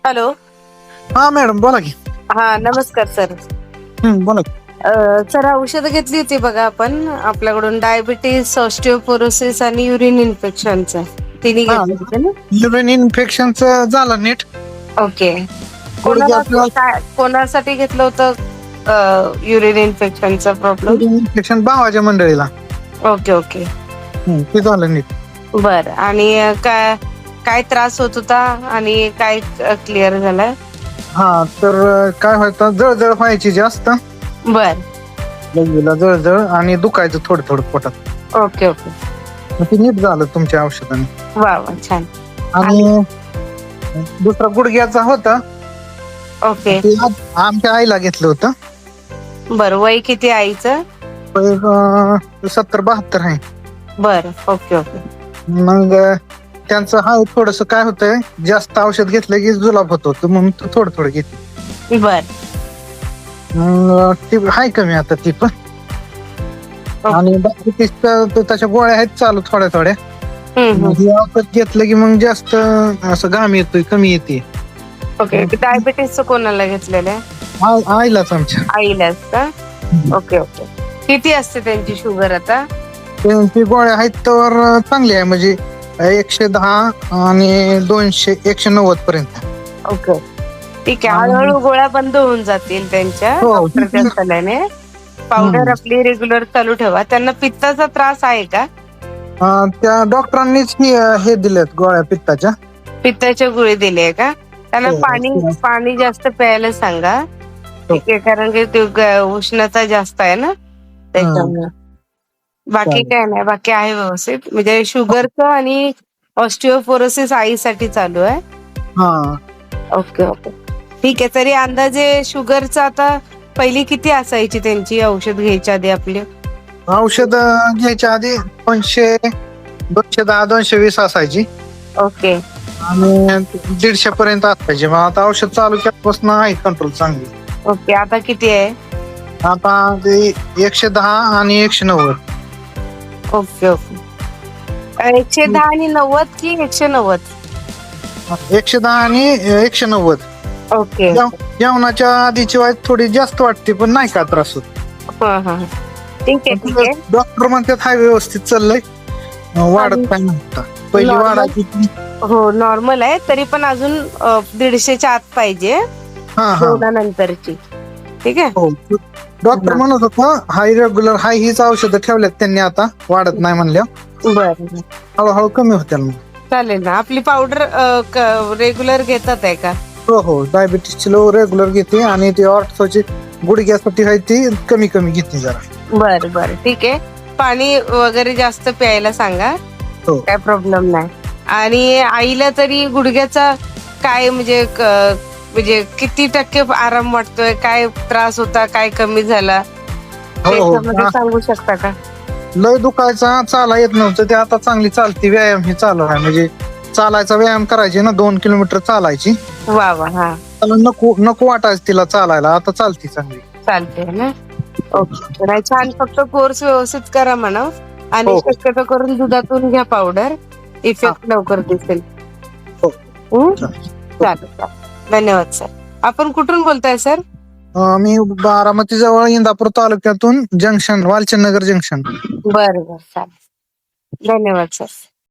Hello. हा madam बोला की. हा नमस्कार सर. बोला की. सर औषधं घेतली होती बघा आपण आपल्याकडून डायबिटीस, ऑस्टिओपोरोसिस आणि युरिन इन्फेक्शनचं तिन्ही हा घेतले होते ना. युरिन इन्फेक्शनच झालं नीट. ओके. गुडघ्याचं कोणासाठी घेतलं होतं युरिन इन्फेक्शनचा प्रॉब्लेम? युरिन इन्फेक्शन भावाच्या मंडळीला. Okay okay. ते झालं नीट. बर आणि काय काय त्रास होत होता आणि काय क्लिअर झालाय? हा तर काय व्हायचं, जळजळ व्हायची जास्त. बर. लघवीला जळजळ आणि दुखायचं थोडं थोडं पोटात. Okay okay. मग ते नीट झालं तुमच्या औषधाने. वा वा छान. आणि दुसरा गुडघ्याचा होता. ओके. ते आमच्या आईला घेतलं होतं. बर. वय किती आईचं? 70-72 आहे. बर. Okay okay. मग त्यांचं हा थोडस काय होतंय, जास्त औषध घेतलं की जुलाब होतो म्हणून थोडं थोडं घेते. बर. ती आहे कमी आता ती पण. आणि डायबिटीसच्या त्याच्या गोळ्या आहेत चालू थोड्या थोड्या. हे औषध घेतलं की मग जास्त असं घाम येतोय, कमी येते. ओके. डायबिटीसचं कोणाला घेतलेलं आहे? आईलाच आमच्या. आईलाच का? Okay okay. किती असते त्यांची शुगर आता? त्यांची गोळ्या आहेत तर चांगली आहे, म्हणजे 110 आणि 200 190 पर्यंत. ओके. ठीक आहे. हळूहळू गोळ्या बंद होऊन जातील त्यांच्या डॉक्टरच्या सल्ल्याने. पावडर आपली रेग्युलर चालू ठेवा. त्यांना पित्ताचा त्रास आहे का? त्या डॉक्टरांनीच हे दिलेत गोळ्या पित्ताच्या. पित्ताच्या गोळी दिली आहे का? त्यांना पाणी जास्त प्यायला सांगा. ठीक आहे, कारण की उष्णता जास्त आहे ना त्याच्यामुळे. बाकी काय नाही, बाकी आहे व्यवस्थित. म्हणजे शुगरचं आणि ऑस्टिओपोरोसिस आईसाठी चालू आहे. Okay okay. ठीक आहे. तरी अंदाजे शुगरचं आता पहिली किती असायची त्यांची औषध घ्यायच्या आधी आपली? औषध घ्यायच्या आधी 210-220 असायची. ओके. आणि 150 पर्यंत असायची. मग आता औषध चालू केल्यापासून आहे कंट्रोल चांगली. ओके. आता किती आहे? आता ते 110 आणि 190. Okay okay. 110 आणि 90 की 190? 110 आणि 190. ओके. जेवणाच्या आधीची वाईट थोडी जास्त वाटते, पण नाही का त्रास होत. ठीक आहे ठीक आहे. डॉक्टर म्हणतात हाय व्यवस्थित चाललंय, वाढत काय नव्हता. पहिली वाढायची. हो नॉर्मल आहे, तरी पण अजून 150च्या आत पाहिजे जेवणानंतरची. ठीक आहे. हो. डॉक्टर म्हणत होता हाय रेग्युलर हाय हीच औषधं ठेवल्यात त्यांनी, आता वाढत नाही म्हणल्या. बरं. हळूहळू कमी होत्या मग. चालेल ना. आपली पावडर रेग्युलर घेतात आहे का? हो हो. डायबिटीसची लो रेग्युलर घेते आणि ती ऑर्थोची गुडघ्यासाठी आहे ती कमी कमी घेते जरा. बरं बरं. ठीक आहे. पाणी वगैरे जास्त प्यायला सांगा. काय प्रॉब्लेम नाही. आणि आईला तरी गुडघ्याचा काय म्हणजे किती टक्के आराम वाटतोय, काय त्रास होता, काय कमी झाला त्याच्यामध्ये सांगू शकता का? लय दुखायचा, चाला येत नव्हतं, ते आता चांगली चालती. व्यायाम हे चालू आहे, म्हणजे चालायचा व्यायाम करायचे ना, 2 किलोमीटर चालायची. वा वा. हा. नको नको वाटायचं तिला चालायला, आता चालती चांगली. चालते ना. ओके. नाही छान. फक्त कोर्स व्यवस्थित करा म्हणा. आणि शक्यतो करून दुधातून घ्या पावडर. इफेक्ट लवकर दिसेल. चालेल. धन्यवाद सर. आपण कुठून बोलताय सर? मी बारामती जवळ इंदापूर तालुक्यातून, जंक्शन वालचंद नगर जंक्शन. बरं बरं. चालेल. धन्यवाद सर.